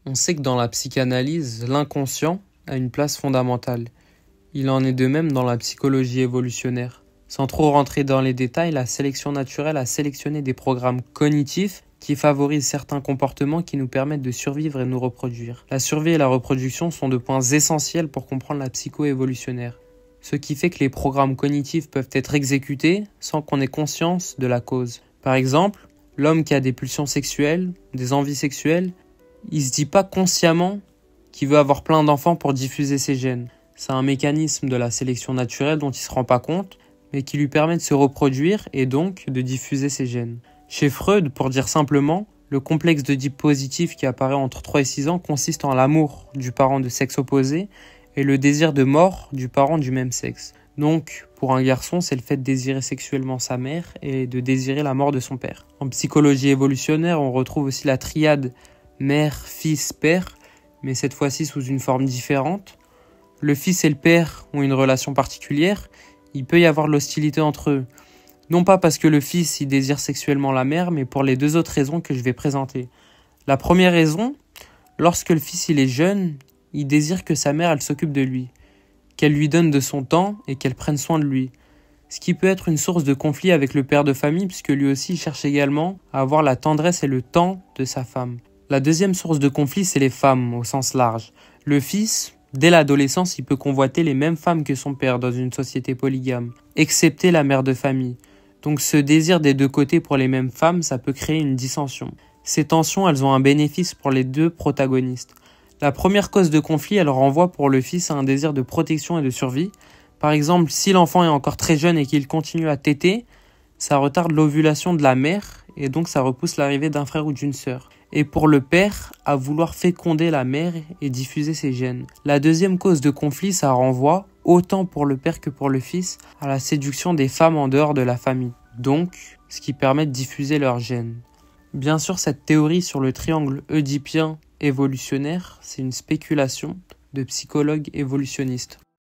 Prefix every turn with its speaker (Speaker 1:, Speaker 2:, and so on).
Speaker 1: On sait que dans la psychanalyse, l'inconscient a une place fondamentale. Il en est de même dans la psychologie évolutionnaire. Sans trop rentrer dans les détails, la sélection naturelle a sélectionné des programmes cognitifs qui favorisent certains comportements qui nous permettent de survivre et nous reproduire. La survie et la reproduction sont deux points essentiels pour comprendre la psycho-évolutionnaire. Ce qui fait que les programmes cognitifs peuvent être exécutés sans qu'on ait conscience de la cause. Par exemple, l'homme qui a des pulsions sexuelles, des envies sexuelles, il se dit pas consciemment qu'il veut avoir plein d'enfants pour diffuser ses gènes. C'est un mécanisme de la sélection naturelle dont il se rend pas compte, mais qui lui permet de se reproduire et donc de diffuser ses gènes. Chez Freud, pour dire simplement, le complexe d'Oedipe positif qui apparaît entre 3 et 6 ans consiste en l'amour du parent de sexe opposé et le désir de mort du parent du même sexe. Donc, pour un garçon, c'est le fait de désirer sexuellement sa mère et de désirer la mort de son père. En psychologie évolutionnaire, on retrouve aussi la triade mère, fils, père, mais cette fois-ci sous une forme différente. Le fils et le père ont une relation particulière, il peut y avoir de l'hostilité entre eux. Non pas parce que le fils y désire sexuellement la mère, mais pour les deux autres raisons que je vais présenter. La première raison, lorsque le fils il est jeune, il désire que sa mère elle s'occupe de lui, qu'elle lui donne de son temps et qu'elle prenne soin de lui. Ce qui peut être une source de conflit avec le père de famille, puisque lui aussi il cherche également à avoir la tendresse et le temps de sa femme. La deuxième source de conflit, c'est les femmes, au sens large. Le fils, dès l'adolescence, il peut convoiter les mêmes femmes que son père dans une société polygame, excepté la mère de famille. Donc ce désir des deux côtés pour les mêmes femmes, ça peut créer une dissension. Ces tensions, elles ont un bénéfice pour les deux protagonistes. La première cause de conflit, elle renvoie pour le fils à un désir de protection et de survie. Par exemple, si l'enfant est encore très jeune et qu'il continue à téter, ça retarde l'ovulation de la mère et donc ça repousse l'arrivée d'un frère ou d'une sœur. Et pour le père, à vouloir féconder la mère et diffuser ses gènes. La deuxième cause de conflit, ça renvoie, autant pour le père que pour le fils, à la séduction des femmes en dehors de la famille. Donc, ce qui permet de diffuser leurs gènes. Bien sûr, cette théorie sur le triangle oedipien évolutionnaire, c'est une spéculation de psychologues évolutionnistes.